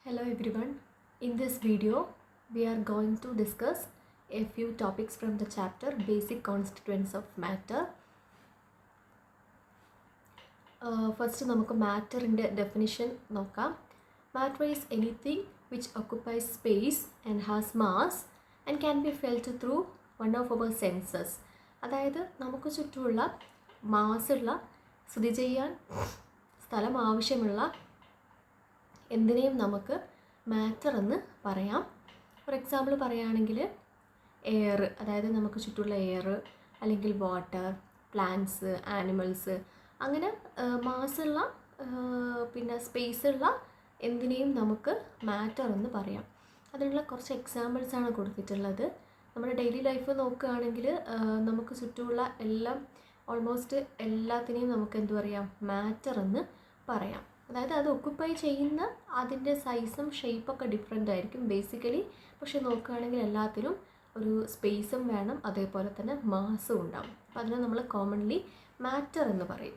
Hello everyone. In this video, we are going to discuss a few topics from the chapter Basic Constituents of Matter. First, നമുക്ക് മാറ്ററിൻ്റെ definition നോക്കാം. Matter is anything which occupies space and has mass and can be felt through one of our senses. അതായത് നമുക്ക് ചുറ്റുമുള്ള മാസുള്ള സ്ഥിതി ചെയ്യാൻ സ്ഥലം ആവശ്യമുള്ള എന്തിനേയും നമുക്ക് മാറ്റർ എന്ന് പറയാം. ഫോർ എക്സാമ്പിൾ പറയുകയാണെങ്കിൽ എയർ, അതായത് നമുക്ക് ചുറ്റുമുള്ള എയർ, അല്ലെങ്കിൽ വാട്ടർ, പ്ലാന്റ്സ്, ആനിമൽസ്, അങ്ങനെ മാസുള്ള പിന്നെ സ്പേസുള്ള എന്തിനേയും നമുക്ക് മാറ്റർ എന്ന് പറയാം. അതിനുള്ള കുറച്ച് എക്സാമ്പിൾസാണ് കൊടുത്തിട്ടുള്ളത്. നമ്മുടെ ഡെയിലി ലൈഫ് നോക്കുകയാണെങ്കിൽ നമുക്ക് ചുറ്റുമുള്ള എല്ലാം ഓൾമോസ്റ്റ് എല്ലാത്തിനെയും നമുക്ക് എന്തു പറയാം, മാറ്റർ എന്ന് പറയാം. അതായത് അത് ഒക്കുപ്പൈ ചെയ്യുന്ന അതിൻ്റെ സൈസും ഷേപ്പൊക്കെ ഡിഫറെൻ്റ് ആയിരിക്കും ബേസിക്കലി. പക്ഷെ നോക്കുകയാണെങ്കിൽ എല്ലാത്തിനും ഒരു സ്പേസും വേണം, അതേപോലെ തന്നെ മാസും ഉണ്ടാവും. അപ്പോൾ അതിനെ നമ്മൾ കോമൺലി മാറ്റർ എന്ന് പറയും.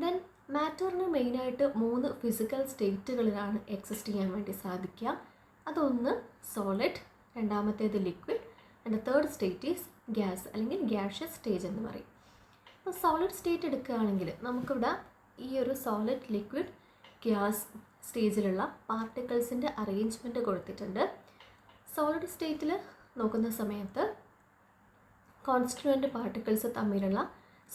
ദെൻ മാറ്ററിന് മെയിനായിട്ട് 3 ഫിസിക്കൽ സ്റ്റേറ്റുകളിലാണ് എക്സിസ്റ്റ് ചെയ്യാൻ വേണ്ടി സാധിക്കുക. അതൊന്ന് സോളിഡ്, രണ്ടാമത്തേത് liquid, and third state is gas അല്ലെങ്കിൽ ഗ്യാഷ്യസ് സ്റ്റേജ് എന്ന് പറയും. അപ്പോൾ സോളിഡ് സ്റ്റേറ്റ് എടുക്കുകയാണെങ്കിൽ നമുക്കിവിടെ ഈ ഒരു സോളിഡ്, ലിക്വിഡ്, ഗ്യാസ് സ്റ്റേജിലുള്ള പാർട്ടിക്കിൾസിൻ്റെ അറേഞ്ച്മെൻറ്റ് കൊടുത്തിട്ടുണ്ട്. സോളിഡ് സ്റ്റേറ്റിൽ നോക്കുന്ന സമയത്ത് കോൺസ്റ്റിറ്റ്യൂവൻ്റ് പാർട്ടിക്കിൾസ് തമ്മിലുള്ള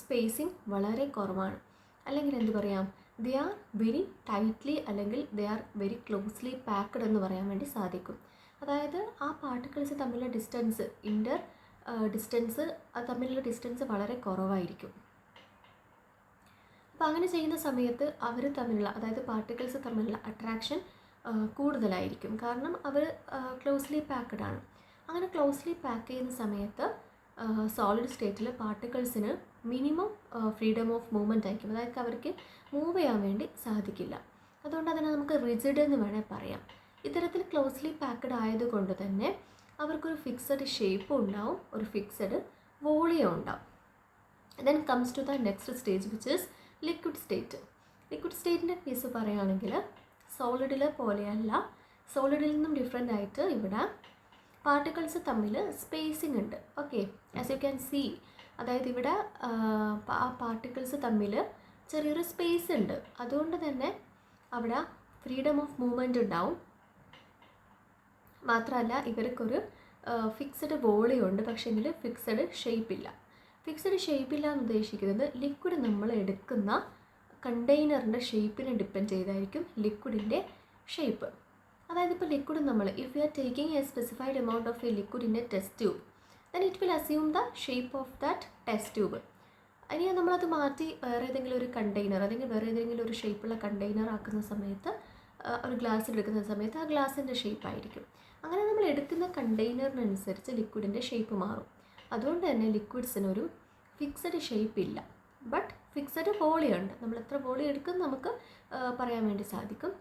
സ്പേസിങ് വളരെ കുറവാണ്. അല്ലെങ്കിൽ എന്ത് പറയാം, ദേ ആർ വെരി ടൈറ്റ്ലി അല്ലെങ്കിൽ they are very closely packed എന്ന് പറയാൻ വേണ്ടി സാധിക്കും. അതായത് ആ പാർട്ടിക്കിൾസ് തമ്മിലുള്ള ഡിസ്റ്റൻസ്, ഡിസ്റ്റൻസ് തമ്മിലുള്ള ഡിസ്റ്റൻസ് വളരെ കുറവായിരിക്കും. അപ്പോൾ അങ്ങനെ ചെയ്യുന്ന സമയത്ത് അവർ തമ്മിലുള്ള, അതായത് പാർട്ടിക്കിൾസ് തമ്മിലുള്ള അട്രാക്ഷൻ കൂടുതലായിരിക്കും. കാരണം അവർ ക്ലോസ്ലി പാക്ക്ഡ് ആണ്. അങ്ങനെ ക്ലോസ്ലി പാക്ക് ചെയ്യുന്ന സമയത്ത് സോളിഡ് സ്റ്റേറ്റിൽ പാർട്ടിക്കിൾസിന് മിനിമം ഫ്രീഡം ഓഫ് മൂവ്മെൻറ്റ് ആയിരിക്കും. അതായത് അവർക്ക് മൂവ് ചെയ്യാൻ വേണ്ടി സാധിക്കില്ല. അതുകൊണ്ട് അതിനെ നമുക്ക് റിജിഡ് എന്ന് വേണേൽ പറയാം. ഇത്തരത്തിൽ ക്ലോസ്ലി പാക്ക്ഡ് ആയതുകൊണ്ട് തന്നെ അവർക്കൊരു ഫിക്സഡ് ഷേപ്പും ഉണ്ടാവും, ഒരു ഫിക്സഡ് വോളിയം ഉണ്ടാവും. Then comes to the next stage which is liquid state. Liquid സ്റ്റേറ്റിൻ്റെ കേസ് പറയുകയാണെങ്കിൽ സോളിഡിലെ പോലെയല്ല, സോളിഡിൽ നിന്നും ഡിഫറെൻ്റ് ആയിട്ട് ഇവിടെ പാർട്ടിക്കിൾസ് തമ്മിൽ സ്പേസിങ് ഉണ്ട്. Okay, as you can see, അതായത് ഇവിടെ ആ പാർട്ടിക്കിൾസ് തമ്മിൽ ചെറിയൊരു സ്പേസ് ഉണ്ട്. അതുകൊണ്ട് തന്നെ അവിടെ ഫ്രീഡം ഓഫ് മൂവ്മെൻറ്റ് ഉണ്ടാവും. മാത്രമല്ല ഇവർക്കൊരു ഫിക്സഡ് വോളിയം ഉണ്ട്, പക്ഷേങ്കിൽ ഫിക്സഡ് ഷേപ്പില്ല. ഫിക്സഡ് ഷേപ്പില്ല എന്ന് ഉദ്ദേശിക്കുന്നത് ലിക്വിഡ് നമ്മൾ എടുക്കുന്ന കണ്ടെയ്നറിൻ്റെ ഷേപ്പിനെ ഡിപ്പെൻഡ് ചെയ്തായിരിക്കും ലിക്വിഡിൻ്റെ ഷേപ്പ്. അതായത് ഇപ്പോൾ ലിക്വിഡ് നമ്മൾ if you are taking A specified amount of A liquid in A test tube, then it will assume the shape of that test tube. ഇനി നമ്മളത് മാറ്റി വേറെ ഏതെങ്കിലും ഒരു കണ്ടെയ്നർ അല്ലെങ്കിൽ വേറെ ഏതെങ്കിലും ഒരു ഷേപ്പുള്ള കണ്ടെയ്നർ ആക്കുന്ന സമയത്ത്, ഒരു ഗ്ലാസ്സിൽ എടുക്കുന്ന സമയത്ത് ആ ഗ്ലാസിൻ്റെ ഷേപ്പായിരിക്കും. അങ്ങനെ നമ്മൾ എടുക്കുന്ന കണ്ടെയ്നറിനനുസരിച്ച് ലിക്വിഡിൻ്റെ ഷേപ്പ് മാറും. അതുകൊണ്ട് തന്നെ ലിക്വിഡ്സിനൊരു ഫിക്സഡ് ഷേപ്പ് ഇല്ല, ബട്ട് ഫിക്സഡ് വോളിയം ഉണ്ട്. നമ്മൾ എത്ര വോളിയം എടുക്കും നമുക്ക് പറയാൻ വേണ്ടി സാധിക്കും,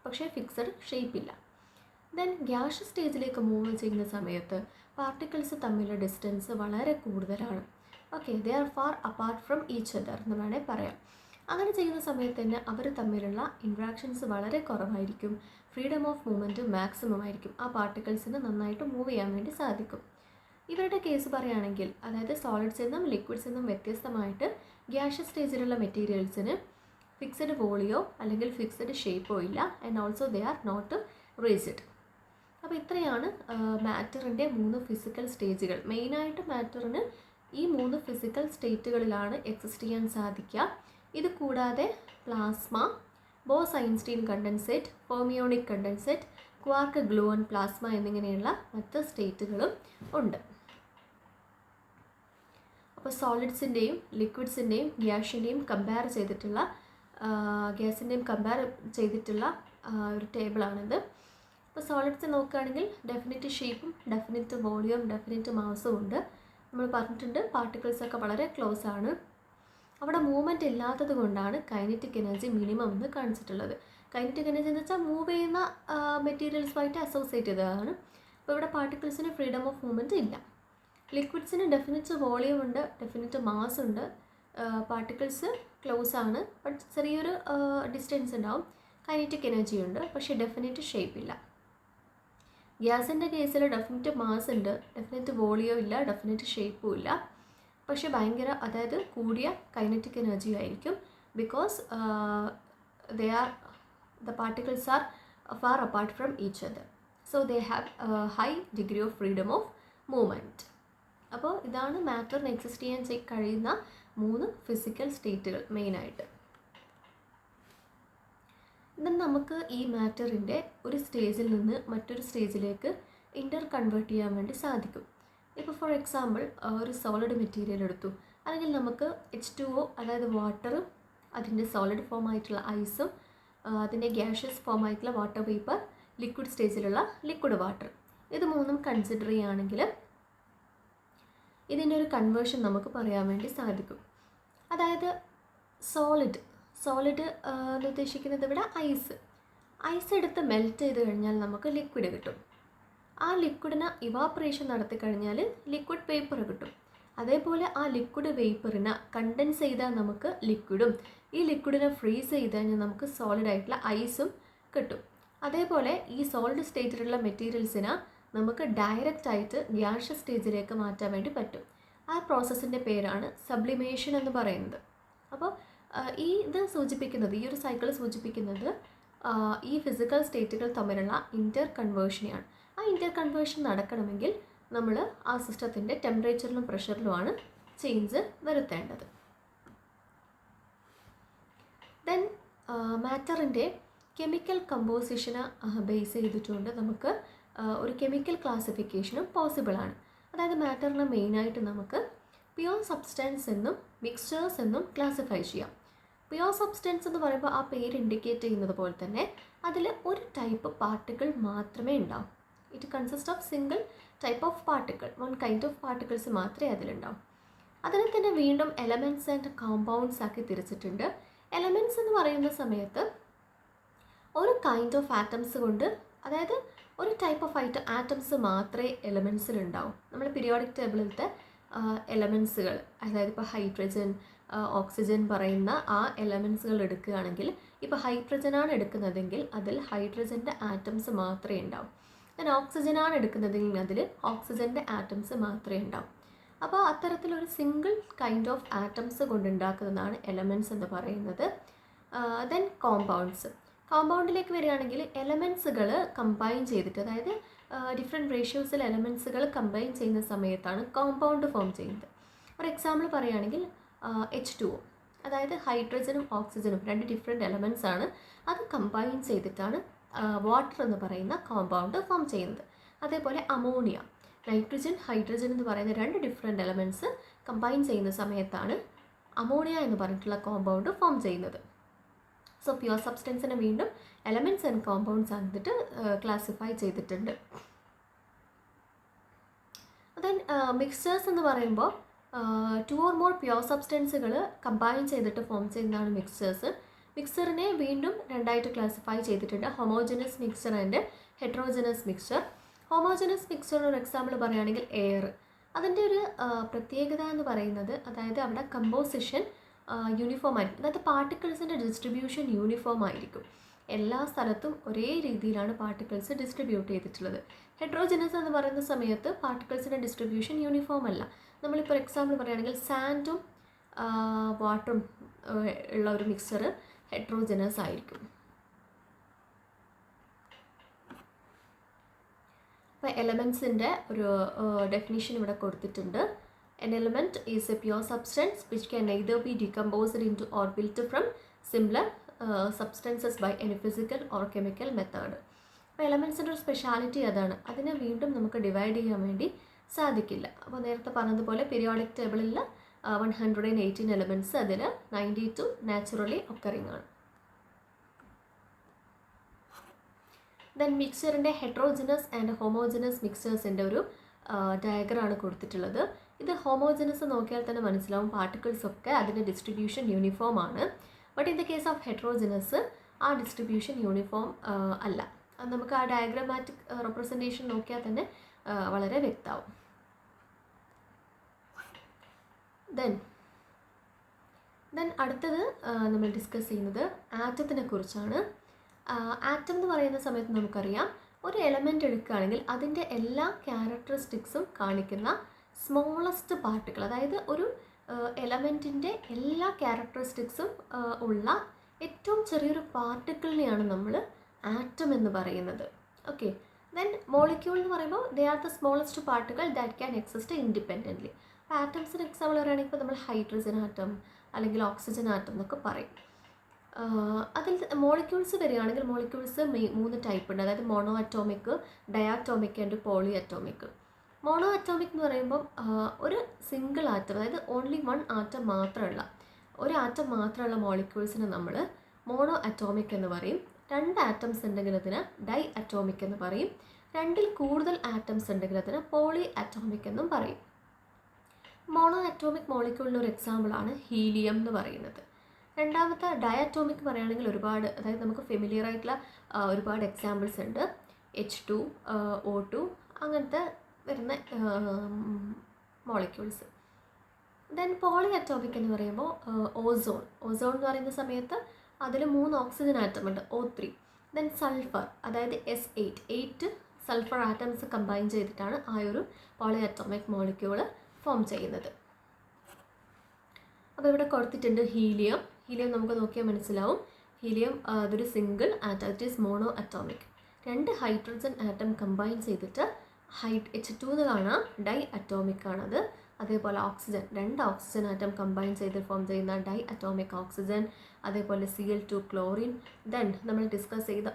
പക്ഷേ ഫിക്സഡ് ഷേപ്പ് ഇല്ല. ദെൻ ഗ്യാസ് സ്റ്റേജിലേക്ക് മൂവ് ചെയ്യുന്ന സമയത്ത് പാർട്ടിക്കിൾസ് തമ്മിലുള്ള ഡിസ്റ്റൻസ് വളരെ കൂടുതലാണ്. Okay, they are far apart from each other എന്ന് വേണേൽ പറയാം. അങ്ങനെ ചെയ്യുന്ന സമയത്ത് തന്നെ അവർ തമ്മിലുള്ള ഇൻട്രാക്ഷൻസ് വളരെ കുറവായിരിക്കും. ഫ്രീഡം ഓഫ് മൂവ്മെൻറ്റ് മാക്സിമം ആയിരിക്കും. ആ പാർട്ടിക്കിൾസിന് നന്നായിട്ട് മൂവ് ചെയ്യാൻ വേണ്ടി സാധിക്കും. ഇവരുടെ കേസ് പറയുകയാണെങ്കിൽ, അതായത് സോളിഡ്സിൽ നിന്നും ലിക്വിഡ്സിൽ നിന്നും വ്യത്യസ്തമായിട്ട് ഗ്യാഷ്യസ് സ്റ്റേജിലുള്ള മെറ്റീരിയൽസിന് ഫിക്സഡ് വോളിയോ അല്ലെങ്കിൽ ഫിക്സഡ് ഷേപ്പോ ഇല്ല. And also they are not rigid. അപ്പോൾ ഇത്രയാണ് മാറ്ററിൻ്റെ 3 ഫിസിക്കൽ സ്റ്റേജുകൾ. മെയിനായിട്ട് മാറ്ററിന് ഈ 3 ഫിസിക്കൽ സ്റ്റേറ്റുകളിലാണ് എക്സിസ്റ്റ് ചെയ്യാൻ സാധിക്കുക. ഇത് കൂടാതെ plasma, Bose-Einstein condensate, fermionic condensate, quark, glue gun plasma എന്നിങ്ങനെയുള്ള മറ്റ് സ്റ്റേറ്റുകളും ഉണ്ട്. അപ്പോൾ സോളിഡ്സിൻ്റെയും ലിക്വിഡ്സിൻ്റെയും ഗ്യാസിൻ്റെയും കമ്പയർ ചെയ്തിട്ടുള്ള ഒരു ടേബിളാണിത്. അപ്പോൾ സോളിഡ്സ് നോക്കുകയാണെങ്കിൽ ഡെഫിനിറ്റ് ഷേപ്പും ഡെഫിനിറ്റ് വോളിയം, ഡെഫിനിറ്റ് മാസും ഉണ്ട്. നമ്മൾ പറഞ്ഞിട്ടുണ്ട് പാർട്ടിക്കിൾസൊക്കെ വളരെ ക്ലോസ് ആണ്. അവിടെ മൂവ്മെൻറ്റ് ഇല്ലാത്തത് കൊണ്ടാണ് കൈനറ്റിക് എനർജി മിനിമം എന്ന് കാണിച്ചിട്ടുള്ളത്. കൈനറ്റിക് എനർജി എന്ന് വെച്ചാൽ മൂവ് ചെയ്യുന്ന മെറ്റീരിയൽസുമായിട്ട് അസോസിയേറ്റ് ചെയ്തതാണ്. അപ്പോൾ ഇവിടെ പാർട്ടിക്കിൾസിന് ഫ്രീഡം ഓഫ് മൂവ്മെൻറ്റ് ഇല്ല. ലിക്വിഡ്സിന് ഡെഫിനിറ്റ് വോളിയം ഉണ്ട്, ഡെഫിനിറ്റ് മാസ് ഉണ്ട്. പാർട്ടിക്കിൾസ് ക്ലോസ് ആണ്, ബട്ട് ചെറിയൊരു ഡിസ്റ്റൻസ് ഉണ്ടാവും. കൈനറ്റിക് എനർജി ഉണ്ട്, പക്ഷേ ഡെഫിനറ്റ് ഷേപ്പ് ഇല്ല. ഗ്യാസിൻ്റെ കേസിൽ ഡെഫിനറ്റ് മാസ് ഉണ്ട്, ഡെഫിനറ്റ് വോളിയോ ഇല്ല, ഡെഫിനറ്റ് ഷേപ്പും ഇല്ല, പക്ഷേ ഭയങ്കര അതായത് കൂടിയ കൈനറ്റിക് എനർജി ആയിരിക്കും. Because the particles are far apart from each other, so they have a high degree of freedom of movement. അപ്പോൾ ഇതാണ് മാറ്ററിന് എക്സിസ്റ്റ് ചെയ്യാൻ കഴിയുന്ന 3 ഫിസിക്കൽ സ്റ്റേറ്റുകൾ മെയിനായിട്ട്. ഇന്ന് നമുക്ക് ഈ മാറ്ററിൻ്റെ ഒരു സ്റ്റേജിൽ നിന്ന് മറ്റൊരു സ്റ്റേജിലേക്ക് കൺവേർട്ട് ചെയ്യാൻ വേണ്ടി സാധിക്കും. ഇപ്പോൾ ഫോർ എക്സാമ്പിൾ ഒരു സോളിഡ് മെറ്റീരിയൽ എടുത്തു, അല്ലെങ്കിൽ നമുക്ക് H2O അതായത് വാട്ടറും അതിൻ്റെ സോളിഡ് ഫോം ആയിട്ടുള്ള ഐസും അതിൻ്റെ ഗ്യാഷ്യസ് ഫോം ആയിട്ടുള്ള വാട്ടർ വേപ്പർ, ലിക്വിഡ് സ്റ്റേജിലുള്ള ലിക്വിഡ് വാട്ടർ, ഇത് 3 കൺസിഡർ ചെയ്യുകയാണെങ്കിൽ ഇതിൻ്റെ ഒരു കൺവേർഷൻ നമുക്ക് പറയാൻ വേണ്ടി സാധിക്കും. അതായത് സോളിഡ് എന്ന് ഉദ്ദേശിക്കുന്നത് ഇവിടെ ഐസ് എടുത്ത് മെൽറ്റ് ചെയ്ത് കഴിഞ്ഞാൽ നമുക്ക് ലിക്വിഡ് കിട്ടും. ആ ലിക്വിഡിന് ഇവാപ്പറേഷൻ നടത്തി കഴിഞ്ഞാൽ ലിക്വിഡ് വേപ്പർ കിട്ടും. അതേപോലെ ആ ലിക്വിഡ് വേപ്പറിനെ കണ്ടൻസ് ചെയ്താൽ നമുക്ക് ലിക്വിഡും, ഈ ലിക്വിഡിനെ ഫ്രീസ് ചെയ്ത് കഴിഞ്ഞാൽ നമുക്ക് സോളിഡ് ആയിട്ടുള്ള ഐസും കിട്ടും. അതേപോലെ ഈ സോളിഡ് സ്റ്റേറ്റിലുള്ള മെറ്റീരിയൽസിനെ നമുക്ക് ഡയറക്റ്റ് ആയിട്ട് ഗ്യാഷ്യസ് സ്റ്റേജിലേക്ക് മാറ്റാൻ വേണ്ടി പറ്റും. ആ പ്രോസസ്സിൻ്റെ പേരാണ് സബ്ലിമേഷൻ എന്ന് പറയുന്നത്. അപ്പോൾ ഈ ഒരു സൈക്കിൾ സൂചിപ്പിക്കുന്നത് ഈ ഫിസിക്കൽ സ്റ്റേറ്റുകൾ തമ്മിലുള്ള കൺവേർഷനെയാണ്. ആ കൺവേർഷൻ നടക്കണമെങ്കിൽ നമ്മൾ ആ സിസ്റ്റത്തിൻ്റെ ടെമ്പറേച്ചറിലും പ്രഷറിലുമാണ് ചേഞ്ച് വരുത്തേണ്ടത്. ദെൻ മാറ്ററിൻ്റെ കെമിക്കൽ കമ്പോസിഷനെ ബേസ് ചെയ്തിട്ടുണ്ട് നമുക്ക് ഒരു കെമിക്കൽ ക്ലാസിഫിക്കേഷനും പോസിബിളാണ്. അതായത് മാറ്ററിനെ മെയിനായിട്ട് നമുക്ക് പ്യുവർ സബ്സ്റ്റൻസ് എന്നും മിക്സ്ചേഴ്സ് എന്നും ക്ലാസിഫൈ ചെയ്യാം. പ്യുവർ സബ്സ്റ്റൻസ് എന്ന് പറയുമ്പോൾ ആ പേര് ഇൻഡിക്കേറ്റ് ചെയ്യുന്നത് പോലെ തന്നെ അതിൽ ഒരു ടൈപ്പ് പാർട്ടിക്കിൾ മാത്രമേ ഉണ്ടാവും. It consist of single type of particle, 1 kind of particles മാത്രമേ അതിലുണ്ടാവും. അതിനെ തന്നെ വീണ്ടും എലമെൻറ്റ്സ് ആൻഡ് കോമ്പൗണ്ട്സ് ആക്കി തിരിച്ചിട്ടുണ്ട്. എലമെൻറ്റ്സ് എന്ന് പറയുന്ന സമയത്ത് ഒരു കൈൻഡ് ഓഫ് ആറ്റംസ് കൊണ്ട്, അതായത് ഒരു ടൈപ്പ് ഓഫ് ആറ്റംസ് മാത്രമേ എലമെൻറ്റ്സിലുണ്ടാവും. നമ്മൾ പീരിയോഡിക് ടേബിളിലത്തെ എലമെൻറ്റ്സുകൾ, അതായത് ഇപ്പോൾ ഹൈഡ്രജൻ, ഓക്സിജൻ പറയുന്ന ആ എലമെൻറ്റ്സുകൾ എടുക്കുകയാണെങ്കിൽ, ഇപ്പോൾ ഹൈഡ്രജനാണ് എടുക്കുന്നതെങ്കിൽ അതിൽ ഹൈഡ്രജൻ്റെ ആറ്റംസ് മാത്രമേ ഉണ്ടാവും. ഞാൻ ഓക്സിജനാണ് എടുക്കുന്നതെങ്കിൽ അതിൽ ഓക്സിജൻ്റെ ആറ്റംസ് മാത്രമേ ഉണ്ടാവും. അപ്പോൾ അത്തരത്തിലൊരു സിംഗിൾ കൈൻഡ് ഓഫ് ആറ്റംസ് കൊണ്ടുണ്ടാക്കുന്നതാണ് എലമെൻറ്റ്സ് എന്ന് പറയുന്നത്. ദെൻ കോമ്പൗണ്ടിലേക്ക് വരികയാണെങ്കിൽ എലമെൻറ്റ്സുകൾ കമ്പൈൻ ചെയ്തിട്ട്, അതായത് ഡിഫറെൻറ്റ് റേഷ്യോസിൽ എലമെൻറ്റ്സുകൾ കമ്പൈൻ ചെയ്യുന്ന സമയത്താണ് കോമ്പൗണ്ട് ഫോം ചെയ്യുന്നത്. ഒരു എക്സാമ്പിൾ പറയുകയാണെങ്കിൽ H2O, അതായത് ഹൈഡ്രജനും ഓക്സിജനും 2 ഡിഫറെൻറ്റ് എലമെൻറ്റ്സ് ആണ്. അത് കമ്പൈൻ ചെയ്തിട്ടാണ് വാട്ടർ എന്ന് പറയുന്ന കോമ്പൗണ്ട് ഫോം ചെയ്യുന്നത്. അതേപോലെ അമോണിയ, നൈട്രജൻ, ഹൈഡ്രജൻ എന്ന് പറയുന്ന 2 ഡിഫറെൻറ്റ് എലമെൻറ്റ്സ് കമ്പൈൻ ചെയ്യുന്ന സമയത്താണ് അമോണിയ എന്ന് പറഞ്ഞിട്ടുള്ള കോമ്പൗണ്ട് ഫോം ചെയ്യുന്നത്. സോ പ്യുവർ സബ്സ്റ്റൻസിനെ വീണ്ടും എലമെൻറ്റ്സ് ആൻഡ് കോമ്പൗണ്ട്സ് ആയിട്ട് ക്ലാസിഫൈ ചെയ്തിട്ടുണ്ട്. ദെൻ മിക്സ്ചേഴ്സ് എന്ന് പറയുമ്പോൾ 2 or more പ്യുവർ സബ്സ്റ്റൻസുകൾ കമ്പൈൻ ചെയ്തിട്ട് ഫോം ചെയ്യുന്നതാണ് മിക്സ്ചേഴ്സ്. മിക്സ്ചറിനെ വീണ്ടും 2ആയിട്ട് ക്ലാസിഫൈ ചെയ്തിട്ടുണ്ട്, homogeneous mixture and heterogeneous mixture. Homogeneous മിക്സ്ചറിന് ഒരു എക്സാമ്പിൾ പറയുകയാണെങ്കിൽ എയർ. അതിൻ്റെ ഒരു പ്രത്യേകത എന്ന് പറയുന്നത്, അതായത് അവിടെ കമ്പോസിഷൻ യൂണിഫോം ആയിരിക്കും, അതായത് പാർട്ടിക്കിൾസിൻ്റെ ഡിസ്ട്രിബ്യൂഷൻ യൂണിഫോം ആയിരിക്കും. എല്ലാ സ്ഥലത്തും ഒരേ രീതിയിലാണ് പാർട്ടിക്കിൾസ് ഡിസ്ട്രിബ്യൂട്ട് ചെയ്തിട്ടുള്ളത്. ഹെട്രോജനസ് എന്ന് പറയുന്ന സമയത്ത് പാർട്ടിക്കിൾസിൻ്റെ ഡിസ്ട്രിബ്യൂഷൻ യൂണിഫോം അല്ല. നമ്മളിപ്പോൾ എക്സാമ്പിൾ പറയുകയാണെങ്കിൽ സാൻഡും വാട്ടറും ഉള്ള ഒരു മിക്സ്ചർ ഹെട്രോജനസ് ആയിരിക്കും. അപ്പോൾ എലമെൻറ്റ്സിൻ്റെ ഒരു ഡെഫിനിഷൻ ഇവിടെ കൊടുത്തിട്ടുണ്ട്. An element is a pure substance which can neither be decomposed into or built from similar substances by any physical or chemical method. അപ്പോൾ എലമെൻറ്റ്സിൻ്റെ ഒരു സ്പെഷ്യാലിറ്റി അതാണ്, അതിനെ വീണ്ടും നമുക്ക് ഡിവൈഡ് ചെയ്യാൻ വേണ്ടി സാധിക്കില്ല. അപ്പോൾ നേരത്തെ പറഞ്ഞതുപോലെ പീരിയോഡിക് ടേബിളിൽ 118 എലമെൻറ്റ്സ്, അതിൽ 92 നാച്ചുറലി ഒക്കറിങ് ആണ്. ദെൻ മിക്സ്ചറിൻ്റെ ഹെട്രോജനസ് ആൻഡ് ഹോമോജനസ് മിക്സ്ചേഴ്സിൻ്റെ ഒരു ഡയഗ്രാണ് കൊടുത്തിട്ടുള്ളത്. ഇത് ഹോമോജനസ് നോക്കിയാൽ തന്നെ മനസ്സിലാവും, പാർട്ടിക്കിൾസ് ഒക്കെ അതിൻ്റെ ഡിസ്ട്രിബ്യൂഷൻ യൂണിഫോം ആണ്. But in the case of heterogeneous ആ ഡിസ്ട്രിബ്യൂഷൻ യൂണിഫോം അല്ല. അത് നമുക്ക് ആ ഡയഗ്രാമാറ്റിക് റെപ്രസെൻറ്റേഷൻ നോക്കിയാൽ തന്നെ വളരെ വ്യക്തമാവും. ദെൻ അടുത്തത് നമ്മൾ ഡിസ്കസ് ചെയ്യുന്നത് ആറ്റത്തിനെ കുറിച്ചാണ്. ആറ്റം എന്ന് പറയുന്ന സമയത്ത് നമുക്കറിയാം ഒരു എലമെൻ്റ് എടുക്കുകയാണെങ്കിൽ അതിൻ്റെ എല്ലാ ക്യാരക്ടറിസ്റ്റിക്സും കാണിക്കുന്ന സ്മോളസ്റ്റ് പാർട്ടിക്കിൾ, അതായത് ഒരു എലമെൻറ്റിൻ്റെ എല്ലാ ക്യാരക്ടറിസ്റ്റിക്സും ഉള്ള ഏറ്റവും ചെറിയൊരു പാർട്ടിക്കിളിനെയാണ് നമ്മൾ ആറ്റം എന്ന് പറയുന്നത്. ഓക്കെ, ദെൻ മോളിക്യൂൾ എന്ന് പറയുമ്പോൾ they are the smallest particle that can exist independently. അപ്പോൾ ആറ്റംസിന് എക്സാമ്പിൾ പറയുകയാണെങ്കിൽ ഇപ്പോൾ നമ്മൾ ഹൈഡ്രജൻ ആറ്റം അല്ലെങ്കിൽ ഓക്സിജൻ ആറ്റം എന്നൊക്കെ പറയും. അതിൽ മോളിക്യൂൾസ് വരികയാണെങ്കിൽ മോളിക്യൂൾസ് 3 ടൈപ്പ് ഉണ്ട്, അതായത് monoatomic, diatomic and polyatomic. Monoatomic എന്ന് പറയുമ്പം ഒരു സിംഗിൾ ആറ്റം, അതായത് ഓൺലി 1 ആറ്റം മാത്രമുള്ള ഒരു ആറ്റം മാത്രമുള്ള മോളിക്യൂൾസിന് നമ്മൾ മോണോ അറ്റോമിക് എന്ന് പറയും. 2 ആറ്റംസ് ഉണ്ടെങ്കിൽ അതിന് ഡൈ അറ്റോമിക് എന്ന് പറയും. 2ൽ കൂടുതൽ ആറ്റംസ് ഉണ്ടെങ്കിൽ അതിന് പോളി അറ്റോമിക് എന്നും പറയും. മോണോ അറ്റോമിക് മോളിക്യൂളിൻ്റെ ഒരു എക്സാമ്പിളാണ് ഹീലിയം എന്ന് പറയുന്നത്. രണ്ടാമത്തെ ഡയറ്റോമിക് പറയുകയാണെങ്കിൽ ഒരുപാട്, അതായത് നമുക്ക് ഫെമിലിയർ ആയിട്ടുള്ള ഒരുപാട് എക്സാമ്പിൾസ് ഉണ്ട്. H2, O2 അങ്ങനത്തെ വരുന്ന മോളിക്യൂൾസ്. ദെൻ പോളി അറ്റോമിക് എന്ന് പറയുമ്പോൾ ഓസോൺ എന്ന് പറയുന്ന സമയത്ത് അതിൽ 3 ഓക്സിജൻ ആറ്റം ഉണ്ട്, O3. ദെൻ സൾഫർ, അതായത് S8 സൾഫർ ആറ്റംസ് കമ്പൈൻ ചെയ്തിട്ടാണ് ആ ഒരു പോളി അറ്റോമിക് മോളിക്യൂൾ ഫോം ചെയ്യുന്നത്. അപ്പോൾ ഇവിടെ കൊടുത്തിട്ടുണ്ട് ഹീലിയം നമുക്ക് നോക്കിയാൽ മനസ്സിലാവും. ഹീലിയം അതൊരു single atom, it is monoatomic. 2 hydrogen atom combine ചെയ്തിട്ട് H2 എന്ന് കാണാം, ഡൈ അറ്റോമിക് ആണത്. അതേപോലെ ഓക്സിജൻ, 2 ഓക്സിജൻ ആറ്റം കമ്പൈൻ ചെയ്ത് ഫോം ചെയ്യുന്ന ഡൈ അറ്റോമിക് ഓക്സിജൻ. അതേപോലെ Cl2 ക്ലോറിൻ. ദെൻ നമ്മൾ ഡിസ്കസ് ചെയ്ത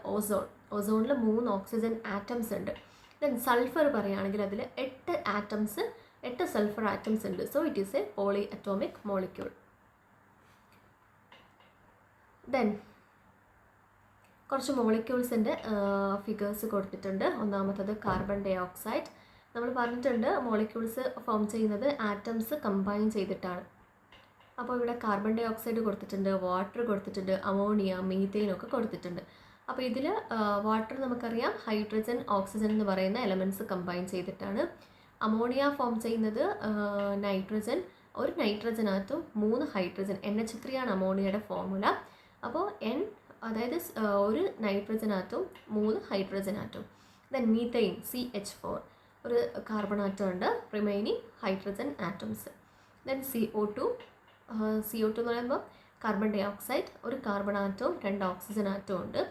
ഓസോണിൽ 3 ഓക്സിജൻ ആറ്റംസ് ഉണ്ട്. ദെൻ സൾഫർ പറയുകയാണെങ്കിൽ അതിൽ 8 സൾഫർ ആറ്റംസ് ഉണ്ട്. So it is a polyatomic molecule. Then കുറച്ച് മോളിക്യൂൾസിൻ്റെ ഫിഗേഴ്സ് കൊടുത്തിട്ടുണ്ട്. ഒന്നാമത്തത് കാർബൺ ഡൈ ഓക്സൈഡ്. നമ്മൾ പറഞ്ഞിട്ടുണ്ട് മോളിക്യൂൾസ് ഫോം ചെയ്യുന്നത് ആറ്റംസ് കമ്പൈൻ ചെയ്തിട്ടാണ്. അപ്പോൾ ഇവിടെ കാർബൺ ഡൈ ഓക്സൈഡ് കൊടുത്തിട്ടുണ്ട്, വാട്ടർ കൊടുത്തിട്ടുണ്ട്, അമോണിയ, മീഥെയിൻ ഒക്കെ കൊടുത്തിട്ടുണ്ട്. അപ്പോൾ ഇതിൽ വാട്ടർ നമുക്കറിയാം ഹൈഡ്രജൻ, ഓക്സിജൻ എന്ന് പറയുന്ന എലമെൻറ്റ്സ് കമ്പൈൻ ചെയ്തിട്ടാണ്. അമോണിയ ഫോം ചെയ്യുന്നത് നൈട്രജൻ, ഒരു നൈട്രജൻ ആറ്റം 3 ഹൈഡ്രജൻ, NH3 ആണ് അമോണിയയുടെ ഫോർമുല. അപ്പോൾ അതായത് ഒരു nitrogen atom 3 hydrogen atom. Then methane CH4, ഒരു കാർബൺ ആറ്റം ഉണ്ട്, remaining hydrogen atoms. Then CO2 എന്ന് പറയുമ്പോൾ കാർബൺ ഡൈ ഓക്സൈഡ്, ഒരു കാർബൺ ആറ്റവും 2 ഓക്സിജൻ ആറ്റവും ഉണ്ട്.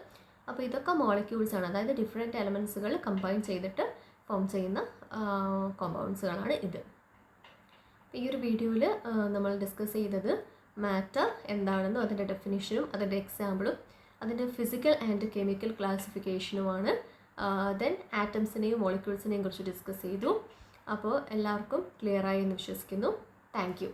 അപ്പോൾ ഇതൊക്കെ മോളിക്യൂൾസ് ആണ്, അതായത് ഡിഫറെൻറ്റ് എലമെൻറ്റ്സുകൾ കമ്പൈൻ ചെയ്തിട്ട് ഫോം ചെയ്യുന്ന കോമ്പൗണ്ട്സുകളാണ് ഇത്. ഈ ഒരു വീഡിയോയിൽ നമ്മൾ ഡിസ്കസ് ചെയ്തത് മാറ്റർ എന്താണെന്നും അതിൻ്റെ ഡെഫിനിഷനും അതിൻ്റെ എക്സാമ്പിളും അതിൻ്റെ ഫിസിക്കൽ ആൻഡ് കെമിക്കൽ ക്ലാസിഫിക്കേഷനുമാണ്. ദെൻ ആറ്റംസിനെയും മോളിക്യൂൾസിനെയും കുറിച്ച് ഡിസ്കസ് ചെയ്തു. അപ്പോൾ എല്ലാവർക്കും ക്ലിയറായി എന്ന് വിശ്വസിക്കുന്നു. Thank you.